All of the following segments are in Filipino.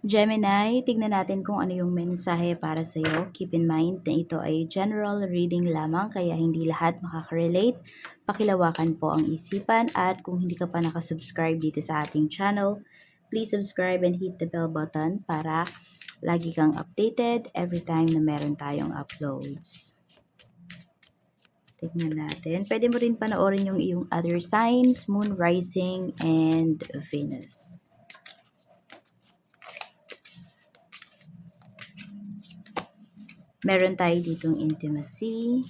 Gemini, tignan natin kung ano yung mensahe para sa iyo. Keep in mind na ito ay general reading lamang kaya hindi lahat makaka-relate. Pakilawakan po ang isipan at kung hindi ka pa nakasubscribe dito sa ating channel, please subscribe and hit the bell button para lagi kang updated every time na meron tayong uploads. Tignan natin. Pwede mo rin panoorin yung iyong other signs, moon, rising, and Venus. Meron tayo ditong intimacy.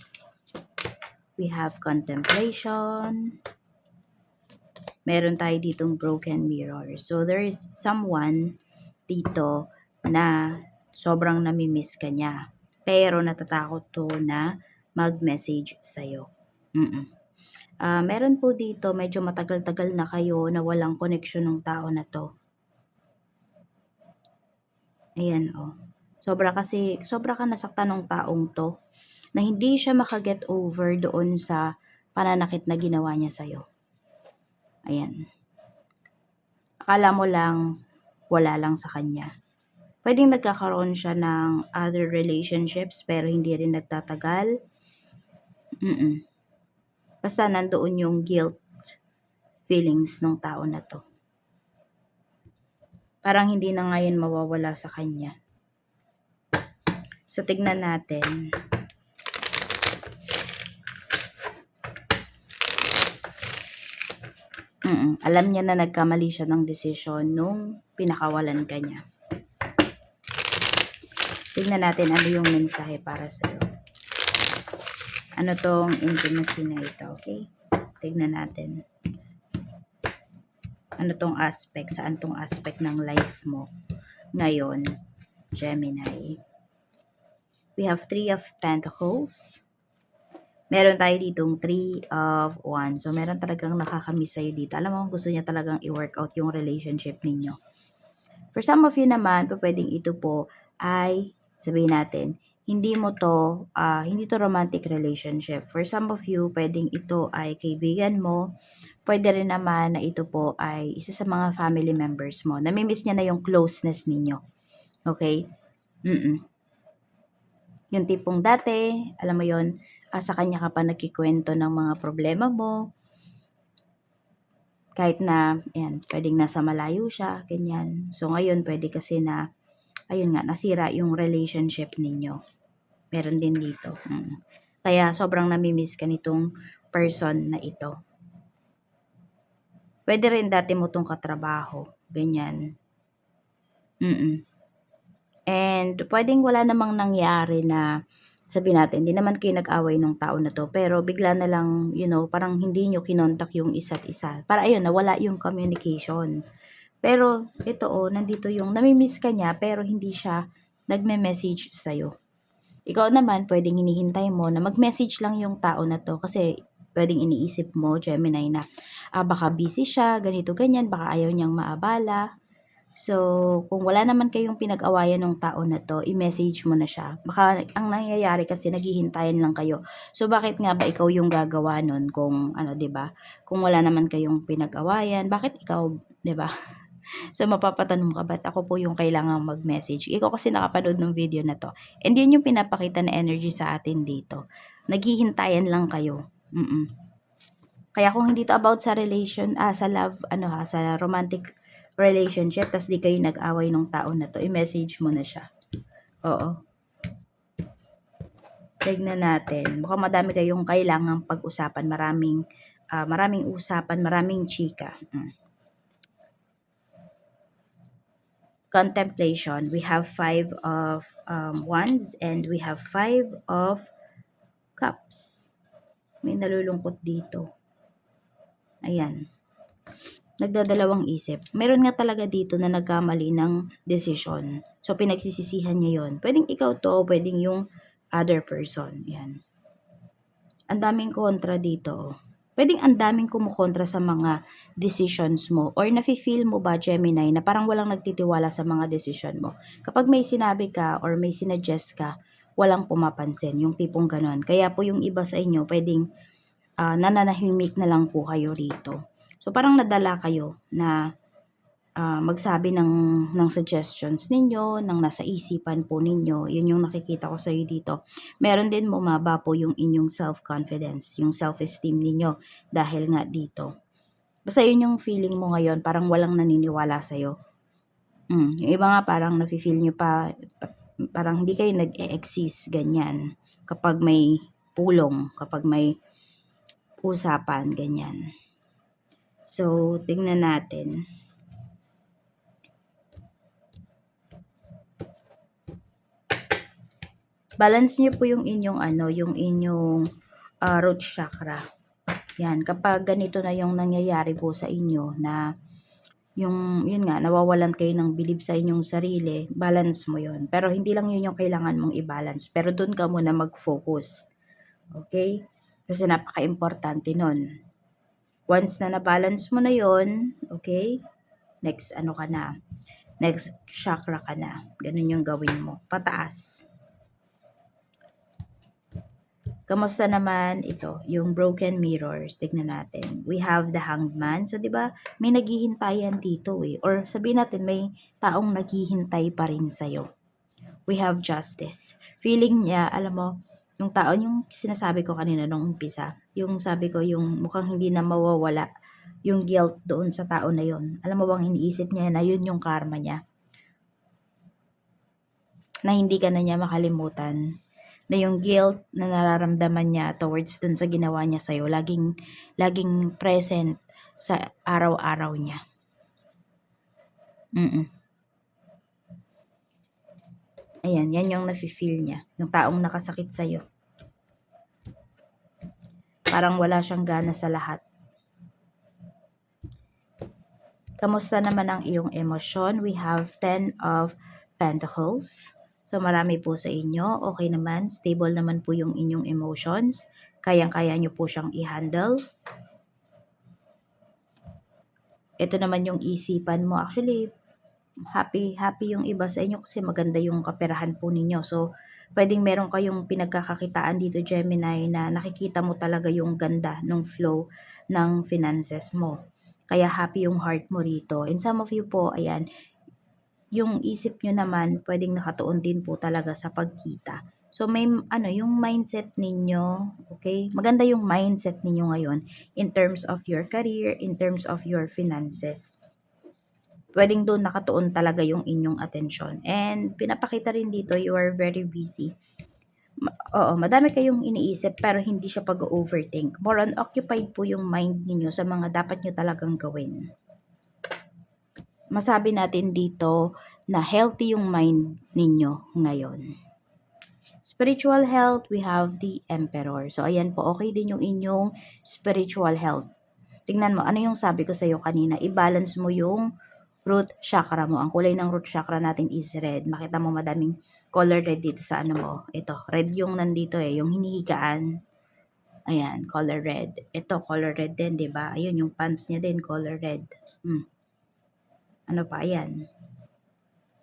We have contemplation. Meron tayo ditong broken mirror. So, there is someone dito na sobrang namimiss ka niya. Pero natatakot to na mag-message sa'yo. Meron po dito, medyo matagal-tagal na kayo na walang connection ng tao na to. Ayan, oh. Sobra ka nasaktan ng taong to na hindi siya makaget over doon sa pananakit na ginawa niya sa'yo. Ayan. Akala mo lang, wala lang sa kanya. Pwedeng nagkakaroon siya ng other relationships pero hindi rin nagtatagal. Basta nandoon yung guilt feelings ng tao na to. Parang hindi na ngayon mawawala sa kanya. So, tignan natin. Alam niya na nagkamali siya ng desisyon nung pinakawalan ka niya. Tignan natin ano yung mensahe para sa'yo. Ano tong intimacy na ito, okay? Tignan natin. Ano tong aspect, saan tong aspect ng life mo ngayon, Gemini. We have 3 of Pentacles. Meron tayo ditong 3 of Wands. So, meron talagang nakakamiss sa'yo dito. Alam mo, gusto niya talagang i-work out yung relationship ninyo. For some of you naman, pwedeng ito po ay, sabihin natin, hindi to romantic relationship. For some of you, pwedeng ito ay kaibigan mo. Pwede rin naman na ito po ay isa sa mga family members mo. Namimiss niya na yung closeness ninyo. Okay? Yung tipong dati, alam mo yon, sa kanya ka pa nagkikwento ng mga problema mo. Kahit na, ayan, pwedeng nasa malayo siya, ganyan. So, ngayon, pwede kasi na, ayun nga, nasira yung relationship ninyo. Meron din dito. Kaya, sobrang namimiss ka nitong person na ito. Pwede rin dati mo itong katrabaho. Ganyan. And pwedeng wala namang nangyari na sabihin natin, hindi naman kayo nag-away ng tao na to, pero bigla na lang, parang hindi nyo kinontak yung isa't isa. Para ayun, nawala yung communication. Pero ito nandito yung namimiss ka niya, pero hindi siya nagme-message sa'yo. Ikaw naman, pwedeng hinihintay mo na mag-message lang yung tao na to kasi pwedeng iniisip mo, Gemini, na baka busy siya, ganito, ganyan, baka ayaw niyang maabala. So, kung wala naman kayong pinag-awayan ng tao na to, i-message mo na siya. Baka ang nangyayari kasi naghihintayin lang kayo. So, bakit nga ba ikaw yung gagawa nun kung 'di ba? Kung wala naman kayong pinag-awayan, bakit ikaw, 'di ba? So, mapapatanong ka, ba't ako po yung kailangang mag-message? Ikaw kasi nakapanood ng video na to. And yun yung pinapakita na energy sa atin dito. Naghihintayan lang kayo. Kaya kung hindi to about sa relation, sa love, sa romantic relationship, tas di kayo nag-away ng tao na to, i-message mo na siya. Oo. Tignan natin. Mukhang madami kayong kailangang pag-usapan. Maraming usapan, maraming chika. Contemplation. We have 5 of Wands and we have 5 of Cups. May nalulungkot dito. Ayan. Nagdadalawang isip. Meron nga talaga dito na nagkamali ng desisyon. So, pinagsisisihan niya yon. Pwedeng ikaw to, pwedeng yung other person. Yan. Ang daming kontra dito. Pwedeng ang daming kumukontra sa mga decisions mo. Or nafe-feel mo ba, Gemini, na parang walang nagtitiwala sa mga decision mo. Kapag may sinabi ka or may sinuggest ka, walang pumapansin. Yung tipong ganon. Kaya po yung iba sa inyo, pwedeng nananahimik na lang po kayo rito. So, parang nadala kayo na magsabi ng suggestions ninyo, ng nasa isipan po ninyo. Yun yung nakikita ko sa'yo dito. Meron din bumaba po yung inyong self-confidence, yung self-esteem ninyo dahil nga dito. Basta yun yung feeling mo ngayon, parang walang naniniwala sa'yo. Yung iba nga parang nafe-feel nyo parang hindi kayo nag-e-exist, ganyan. Kapag may pulong, kapag may usapan, ganyan. So, tingnan natin. Balance niyo po yung inyong yung inyong root chakra. Yan, kapag ganito na yung nangyayari po sa inyo na yun nga, nawawalan kayo ng believe sa inyong sarili, balance mo yun. Pero hindi lang yun yung kailangan mong i-balance. Pero doon ka muna mag-focus. Okay? Kasi napaka-importante nun. Once na na-balance mo na yun, okay? Next, ka na. Next chakra ka na. Ganun yung gawin mo. Pataas. Kamusta naman ito, yung broken mirrors? Tignan natin. We have the Hanged Man. So, di ba, may naghihintayan dito eh. Or sabihin natin, may taong naghihintay pa rin sa'yo. We have Justice. Feeling niya, alam mo, yung tao, yung sinasabi ko kanina nung umpisa, yung sabi ko, yung mukhang hindi na mawawala yung guilt doon sa tao na yun. Alam mo bang iniisip niya na yun yung karma niya? Na hindi ka na niya makalimutan, na yung guilt na nararamdaman niya towards dun sa ginawa niya sa'yo, laging present sa araw-araw niya. Ayan, yan yung nafe-feel niya, yung taong nakasakit sa'yo. Parang wala siyang gana sa lahat. Kamusta naman ang iyong emosyon? We have 10 of Pentacles. So, marami po sa inyo. Okay naman. Stable naman po yung inyong emotions. Kayang-kaya nyo po siyang i-handle. Ito naman yung isipan mo. Actually, happy yung iba sa inyo kasi maganda yung kaperahan po ninyo. So, pwedeng meron kayong pinagkakakitaan dito, Gemini, na nakikita mo talaga yung ganda ng flow ng finances mo. Kaya happy yung heart mo rito. And some of you po, ayan, yung isip nyo naman, pwedeng nakatuon din po talaga sa pagkita. So, may, yung mindset ninyo, okay? Maganda yung mindset ninyo ngayon in terms of your career, in terms of your finances. Pwedeng doon nakatuon talaga yung inyong atensyon. And, pinapakita rin dito, you are very busy. Oo, madami kayong iniisip pero hindi siya pag-overthink. More on occupied po yung mind niyo sa mga dapat nyo talagang gawin. Masabi natin dito na healthy yung mind ninyo ngayon. Spiritual health, we have the Emperor. So, ayan po, okay din yung inyong spiritual health. Tingnan mo, ano yung sabi ko sa'yo kanina, i-balance mo yung root chakra mo. Ang kulay ng root chakra natin is red. Makita mo madaming color red dito sa mo. Ito, red yung nandito yung hinihigaan. Ayan, color red. Ito, color red din, di ba? Ayun, yung pants niya din, color red. Ano pa, ayan.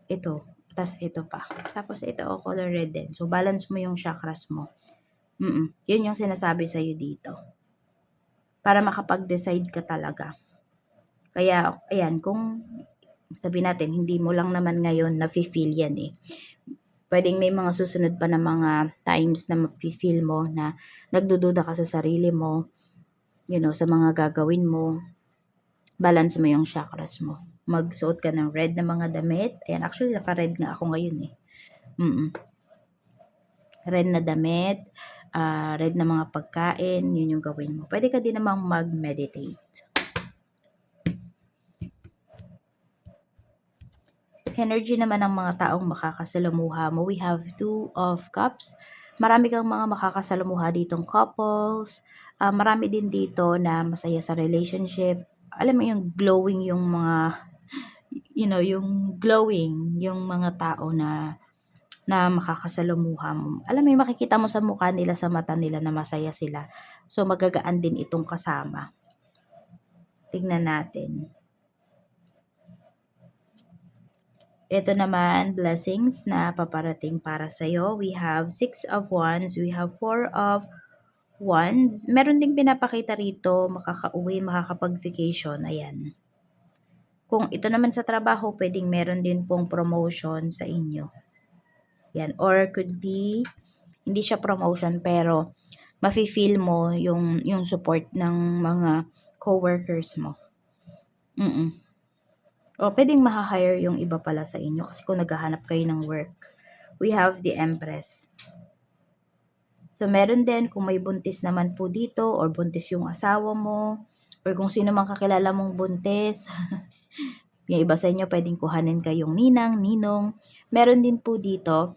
Ito, tas ito pa. Tapos ito, color red din. So, balance mo yung chakras mo. Yun yung sinasabi sa'yo dito. Para makapag-decide ka talaga. Kaya, ayan, kung sabihin natin, hindi mo lang naman ngayon na-feel yan Pwedeng may mga susunod pa na mga times na ma-feel mo na nagdududa ka sa sarili mo, sa mga gagawin mo. Balance mo yung chakras mo. Magsuot ka ng red na mga damit. Ayan, actually, naka-red nga ako ngayon Red na damit, red na mga pagkain, yun yung gawin mo. Pwede ka din namang mag-meditate. Energy naman ng mga taong makakasalamuha mo. We have 2 of Cups. Marami kang mga makakasalamuha ditong couples. Marami din dito na masaya sa relationship. Alam mo yung glowing yung mga, yung glowing yung mga tao na makakasalamuha mo. Alam mo yung makikita mo sa mukha nila, sa mata nila na masaya sila. So, magagaan din itong kasama. Tignan natin. Ito naman, blessings na paparating para sa'yo. We have 6 of Wands. We have 4 of Wands. Meron ding pinapakita rito, makakauwi, makakapag-vacation. Ayan. Kung ito naman sa trabaho, pwedeng meron din pong promotion sa inyo. Yan. Or could be, hindi siya promotion, pero mafe-feel mo yung support ng mga coworkers mo. O pwedeng maha-hire yung iba pala sa inyo kasi kung naghahanap kayo ng work. We have the Empress. So, meron din kung may buntis naman po dito or buntis yung asawa mo or kung sino man kakilala mong buntis. Yung iba sa inyo pwedeng kuhanin kayong ninang, ninong. Meron din po dito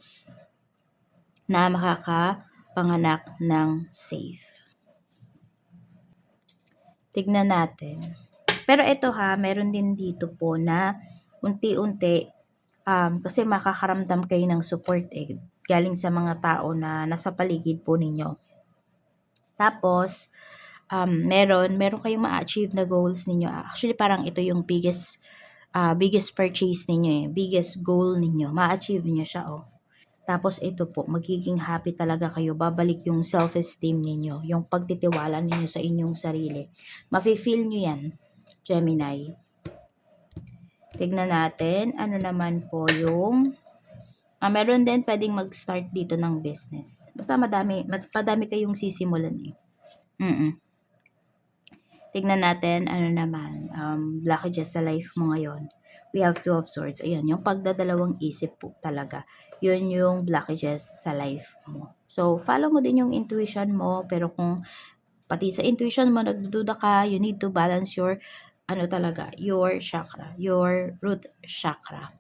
na makakapanganak ng safe. Tignan natin. Pero ito meron din dito po na unti-unti kasi makakaramdam kayo ng support galing sa mga tao na nasa paligid po ninyo. Tapos, meron kayong ma-achieve na goals ninyo. Actually, parang ito yung biggest purchase ninyo biggest goal ninyo. Ma-achieve niyo siya, Tapos ito po, magiging happy talaga kayo. Babalik yung self-esteem ninyo, yung pagtitiwala ninyo sa inyong sarili. Mafe-feel nyo yan, Gemini. Tignan natin, ano naman po yung meron din pwedeng mag-start dito ng business. Basta madami kayong sisimulan Tignan natin, ano naman, blockages sa life mo ngayon. We have Two of Swords. Ayan, yung pagdadalawang isip po talaga. Yun yung blockages sa life mo. So, follow mo din yung intuition mo, pero kung pati sa intuition mo, nagdududa ka, you need to balance your, your chakra, your root chakra.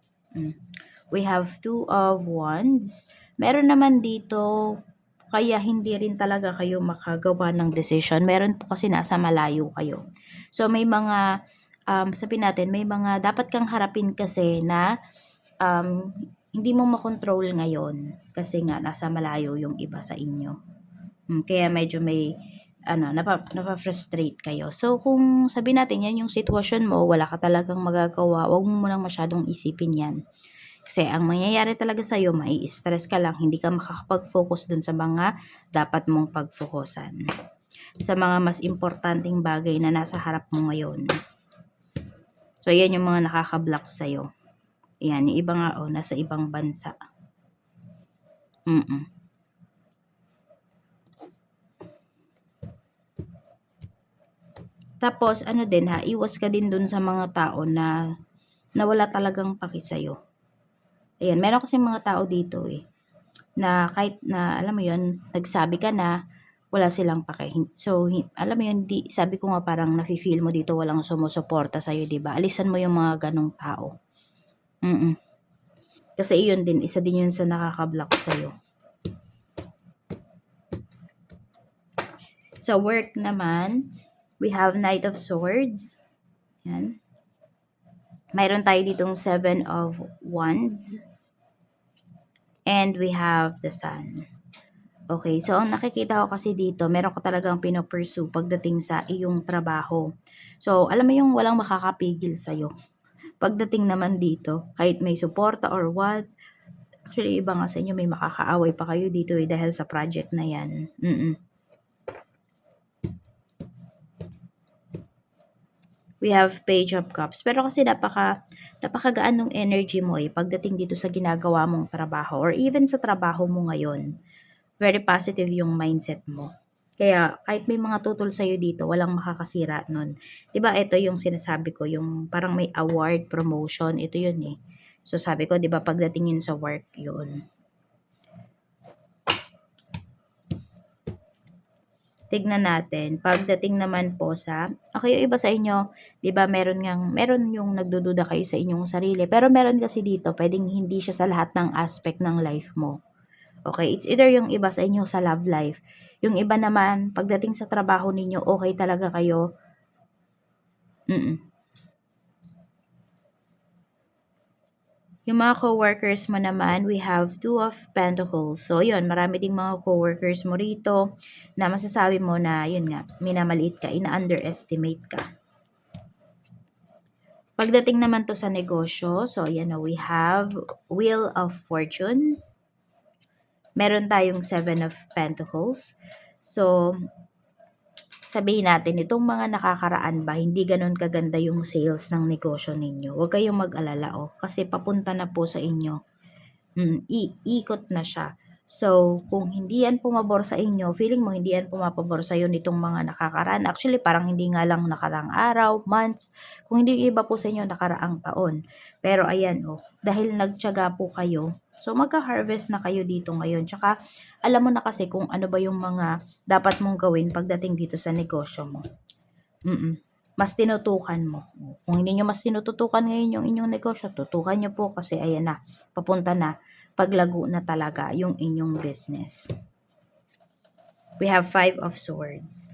We have Two of Wands. Meron naman dito, kaya hindi rin talaga kayo makagawa ng decision. Meron po kasi nasa malayo kayo. So, may mga, sabihin natin, may mga dapat kang harapin kasi na hindi mo makontrol ngayon kasi nga nasa malayo yung iba sa inyo. Kaya medyo may napafrustrate kayo. So, kung sabihin natin yan yung sitwasyon mo, wala ka talagang magagawa, wag mo munang masyadong isipin yan. Kasi ang mangyayari talaga sa'yo, mai-stress ka lang, hindi ka makakapag-focus dun sa mga dapat mong pag-focusan. Sa mga mas importanteng bagay na nasa harap mo ngayon. So, yan yung mga nakaka-block sa'yo. Yan, yung iba nga, nasa ibang bansa. Tapos, iwas ka din dun sa mga tao na wala talagang paki sa'yo. Ayan, meron kasi mga tao dito na kahit na, alam mo yun, nagsabi ka na, wala silang pake. So, alam mo yun, sabi ko nga parang nafe-feel mo dito walang sumusuporta sa'yo, diba? Alisan mo yung mga ganong tao. Kasi iyon din, isa din yun sa nakaka-block sa'yo. Sa work naman, we have Knight of Swords. Yan. Mayroon tayo ditong Seven of Wands. And we have the Sun. Okay, so ang nakikita ko kasi dito, meron ka talagang pinopursue pagdating sa iyong trabaho. So, alam mo yung walang makakapigil sa'yo. Pagdating naman dito, kahit may suporta or what, actually, iba nga sa inyo, may makakaaway pa kayo dito dahil sa project na yan. We have Page of Cups. Pero kasi napakagaan ng energy mo pagdating dito sa ginagawa mong trabaho or even sa trabaho mo ngayon. Very positive yung mindset mo. Kaya kahit may mga tutol sa'yo dito, walang makakasira nun. Diba ito yung sinasabi ko, yung parang may award, promotion, ito yun So sabi ko, diba pagdating yun sa work, yun. Tignan natin, pagdating naman po sa, okay, yung iba sa inyo, diba meron yung nagdududa kayo sa inyong sarili, pero meron kasi dito, pwedeng hindi siya sa lahat ng aspect ng life mo. Okay, it's either yung iba sa inyo sa love life. Yung iba naman, pagdating sa trabaho ninyo, okay talaga kayo. Yung mga coworkers mo naman, we have Two of Pentacles. So, yun, marami ding mga coworkers mo rito na masasabi mo na, yun nga, minamaliit ka, ina-underestimate ka. Pagdating naman to sa negosyo, so, yan na, we have Wheel of Fortune. Meron tayong Seven of Pentacles. So, sabihin natin, itong mga nakakaraan ba, hindi gano'n kaganda yung sales ng negosyo ninyo. Huwag kayong mag-alala, kasi papunta na po sa inyo. Ikot na siya. So, kung hindi yan pumabor sa inyo, feeling mo hindi yan pumapabor sa iyo nitong mga nakakaraan. Actually, parang hindi nga lang nakaraang araw, months, kung hindi iba po sa inyo nakaraang taon. Pero ayan, dahil nagtiyaga po kayo, so magka-harvest na kayo dito ngayon. Tsaka, alam mo na kasi kung ano ba yung mga dapat mong gawin pagdating dito sa negosyo mo. Mas tinutukan mo. Kung hindi nyo mas tinututukan ngayon yung inyong negosyo, tutukan nyo po kasi ayan na, papunta na, paglago na talaga yung inyong business. We have 5 of Swords.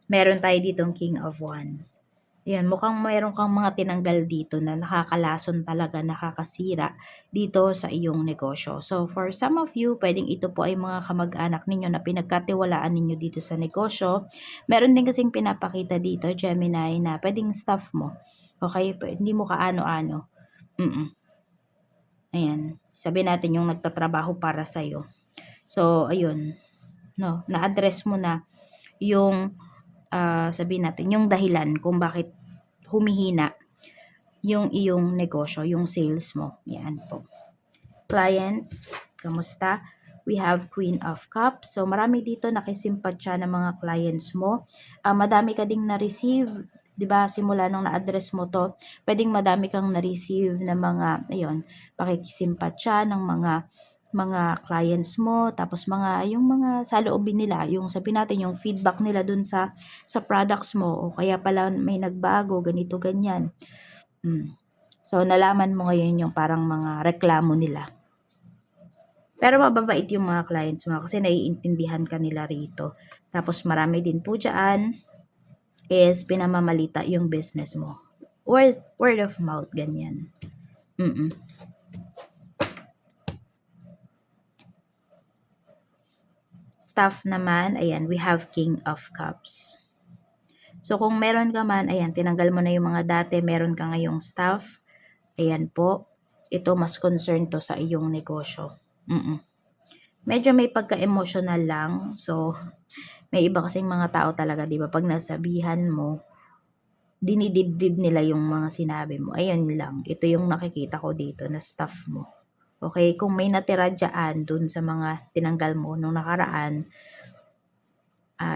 Meron tayo ditong King of Wands. Ayan, mukhang mayroon kang mga tinanggal dito na nakakalason talaga, nakakasira dito sa iyong negosyo. So, for some of you, pwedeng ito po ay mga kamag-anak ninyo na pinagkatiwalaan ninyo dito sa negosyo. Meron din kasing pinapakita dito, Gemini, na pwedeng staff mo. Okay? Hindi mo kaano-ano. Ayan. Sabihin natin yung nagtatrabaho para sa'yo. So, ayun. No, na-address mo na yung sabihin natin, yung dahilan kung bakit humihina yung iyong negosyo, yung sales mo. Yan po. Clients, kamusta? We have Queen of Cups. So, marami dito nakisimpatya ng mga clients mo. Madami ka ding na-receive, 'di ba? Simula nung na-address mo to, pwedeng madami kang na-receive na mga, ayun, pakikisimpatya ng mga clients mo, tapos yung mga saloobin nila, yung sabi natin yung feedback nila dun sa products mo, o kaya pala may nagbago, ganito, ganyan. So, nalaman mo ngayon yung parang mga reklamo nila. Pero mababait yung mga clients mo kasi naiintindihan ka nila rito. Tapos marami din po dyan is pinamamalita yung business mo. Word of mouth, ganyan. Staff naman, ayan, we have King of Cups. So, kung meron ka man, ayan, tinanggal mo na yung mga dati, meron ka ngayong staff. Ayan po. Ito, mas concern to sa iyong negosyo. Medyo may pagka-emotional lang. So, may iba kasing mga tao talaga, di ba? Pag nasabihan mo, dinidibdib nila yung mga sinabi mo. Ayan lang. Ito yung nakikita ko dito na staff mo. Okay, kung may natira dyan dun sa mga tinanggal mo nung nakaraan,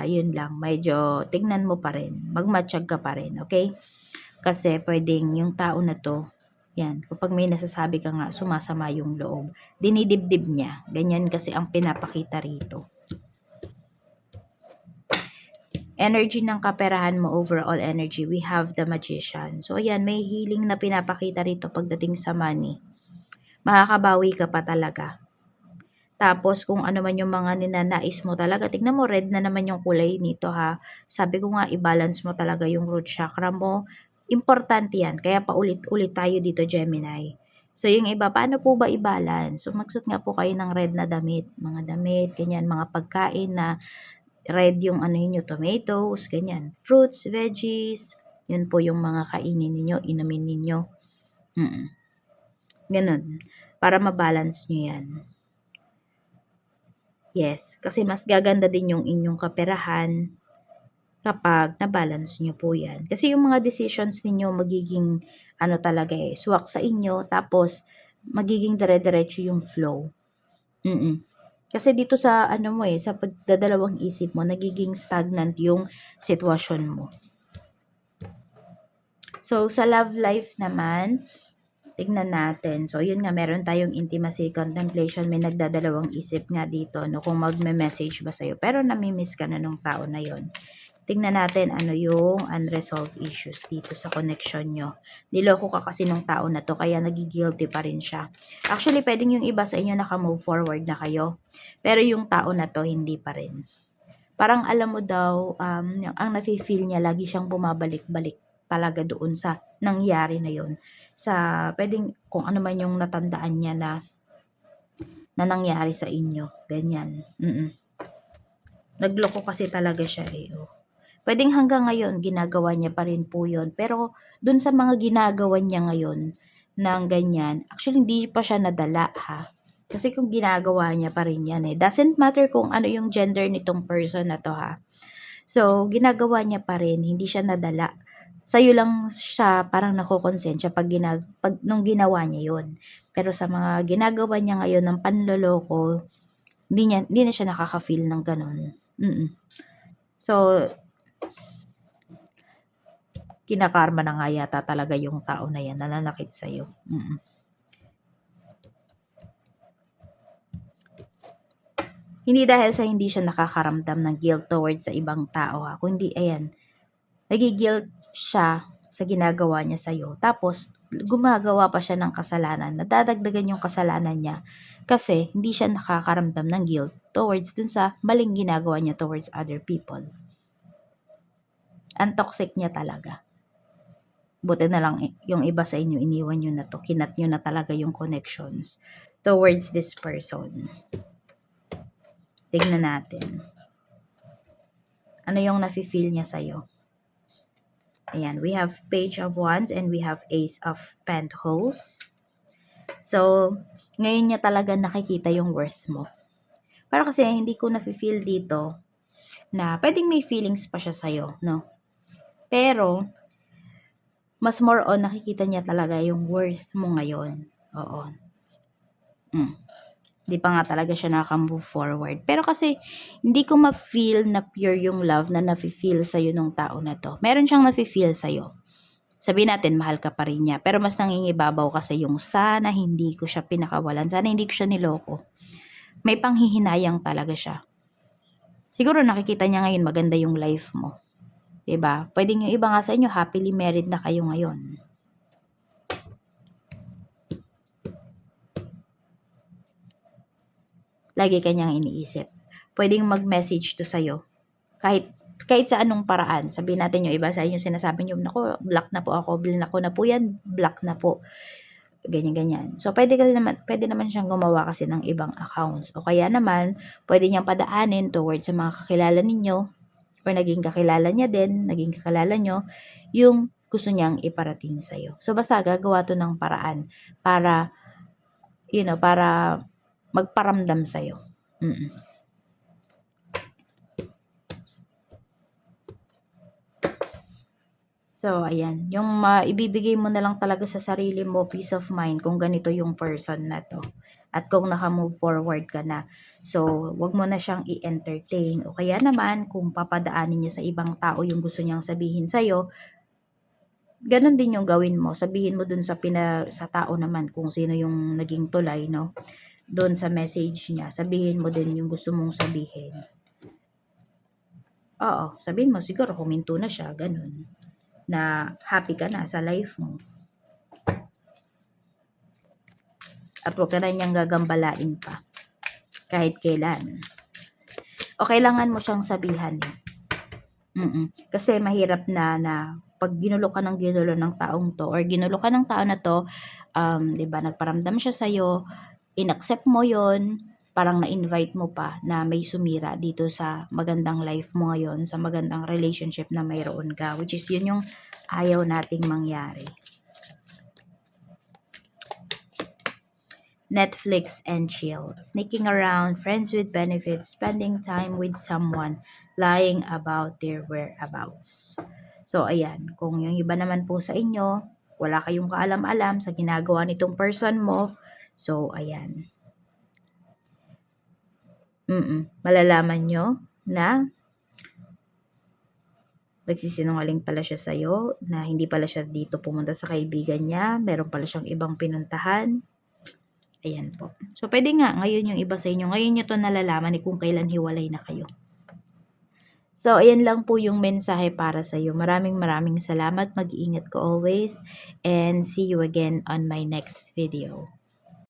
yun lang, medyo tignan mo pa rin, magmatsyag ka pa rin, okay? Kasi pwedeng yung tao na to, yan, kapag may nasasabi ka nga, sumasama yung loob, dinidibdib niya, ganyan kasi ang pinapakita rito. Energy ng kaperahan mo, overall energy, we have the Magician. So, ayan, may healing na pinapakita rito pagdating sa money. Makakabawi ka pa talaga. Tapos, kung ano man yung mga ninanais mo talaga, tignan mo, red na naman yung kulay nito ha. Sabi ko nga, i-balance mo talaga yung root chakra mo. Importante yan. Kaya paulit-ulit tayo dito, Gemini. So, yung iba, paano po ba i-balance? So, magsuot nga po kayo ng red na damit. Mga damit, ganyan, mga pagkain na red yung ano yun, tomatoes, ganyan. Fruits, veggies, yun po yung mga kainin ninyo, inumin ninyo. Ganun. Para mabalance nyo yan. Yes, kasi mas gaganda din yung inyong kaperahan kapag na-balance nyo po yan. Kasi yung mga decisions ninyo magiging talaga swak sa inyo, tapos magiging dire-diretso yung flow. Kasi dito sa sa pagdadalawang isip mo, nagiging stagnant yung sitwasyon mo. So, sa love life naman, tignan natin. So, yun nga, meron tayong intimacy, contemplation, may nagdadalawang isip nga dito, kung magme-message ba sa'yo. Pero namimiss ka na nung tao na yon. Tingnan natin ano yung unresolved issues dito sa connection nyo. Niloko ka kasi nung tao na to, kaya nagigilty pa rin siya. Actually, pwedeng yung iba sa inyo naka-move forward na kayo. Pero yung tao na to, hindi pa rin. Parang alam mo daw, ang nafe-feel niya, lagi siyang bumabalik-balik talaga doon sa nangyari na yon. Sa pwedeng kung ano man yung natandaan niya na nangyari sa inyo. Ganyan. Nagloko kasi talaga siya Pwedeng hanggang ngayon, ginagawa niya pa rin po yun. Pero, dun sa mga ginagawa niya ngayon, ng ganyan, actually, hindi pa siya nadala, ha? Kasi kung ginagawa niya pa rin yan, doesn't matter kung ano yung gender nitong person na to, ha? So, ginagawa niya pa rin, hindi siya nadala. Sa'yo lang siya parang nakokonsensya pag nung ginawa niya yun. Pero sa mga ginagawa niya ngayon ng panloloko, hindi na siya nakaka-feel ng gano'n. So, kinakarma na nga yata talaga yung tao na yan, nananakit sa'yo. Hindi dahil sa hindi siya nakakaramdam ng guilt towards sa ibang tao ha, kundi ayan, nagi-guilt siya sa ginagawa niya sa'yo. Tapos, gumagawa pa siya ng kasalanan, nadadagdagan yung kasalanan niya kasi hindi siya nakakaramdam ng guilt towards dun sa maling ginagawa niya towards other people. Ang toxic niya talaga. Buti na lang yung iba sa inyo, iniwan nyo na to, kinat nyo na talaga yung connections towards this person. Tignan natin. Ano yung nafe-feel niya sa'yo? Ayan, we have Page of Wands and we have Ace of Pentacles. So, ngayon niya talaga nakikita yung worth mo. Pero kasi hindi ko nafe-feel dito na pwedeng may feelings pa siya sa'yo, no? Pero, mas more on nakikita niya talaga yung worth mo ngayon. Oo. Di pa nga talaga siya nakaka-move forward. Pero kasi, hindi ko ma-feel na pure yung love na nafe-feel sa'yo nung tao na to. Meron siyang nafe-feel sa'yo. Sabihin natin, mahal ka pa rin niya. Pero mas nangingibabaw kasi yung sana hindi ko siya pinakawalan. Sana hindi ko siya niloko. May panghihinayang talaga siya. Siguro nakikita niya ngayon maganda yung life mo. Diba? Pwedeng yung iba nga sa inyo, happily married na kayo ngayon. Lagi kanyang iniisip. Pwedeng mag-message to sa'yo. Kahit sa anong paraan. Sabihin natin yung iba sa inyo sinasabi nyo, naku, block na po ako, block na po yan, block na po. Ganyan-ganyan. So, pwede naman siyang gumawa kasi ng ibang accounts. O kaya naman, pwede niyang padaanin towards sa mga kakilala ninyo or naging kakilala niya din, naging kakilala nyo, yung gusto niyang iparating sa'yo. So, basta gagawa to ng paraan para, para magparamdam sa'yo. So, ayan. Yung ibibigay mo na lang talaga sa sarili mo, peace of mind, kung ganito yung person na to. At kung naka-move forward ka na. So, wag mo na siyang i-entertain. O kaya naman, kung papadaanin niya sa ibang tao yung gusto niyang sabihin sa'yo, ganun din yung gawin mo. Sabihin mo dun sa tao naman kung sino yung naging tulay, no? Doon sa message niya, sabihin mo din yung gusto mong sabihin. Oo, sabihin mo, siguro huminto na siya, ganun. Na happy ka na sa life mo. At huwag ka na niyang gagambalain pa. Kahit kailan. O kailangan mo siyang sabihan. Kasi mahirap na pag ginulo ka ng ginulo ng taong to or ginulo ka ng tao na to, 'di ba, nagparamdam siya sa'yo, inaccept mo yon, parang na-invite mo pa na may sumira dito sa magandang life mo ngayon, sa magandang relationship na mayroon ka, which is yun yung ayaw nating mangyari. Netflix and chill, sneaking around, friends with benefits, spending time with someone, lying about their whereabouts. So, ayan, kung yung iba naman po sa inyo, wala kayong kaalam-alam sa ginagawa nitong person mo, so, ayan. Malalaman nyo na nagsisinungaling pala siya sa'yo, na hindi pala siya dito pumunta sa kaibigan niya, meron pala siyang ibang pinuntahan. Ayan po. So, pwede nga, ngayon yung iba sa inyo, ngayon nyo to nalalaman kung kailan hiwalay na kayo. So, ayan lang po yung mensahe para sa iyo. Maraming salamat. Mag-iingat ko always and see you again on my next video.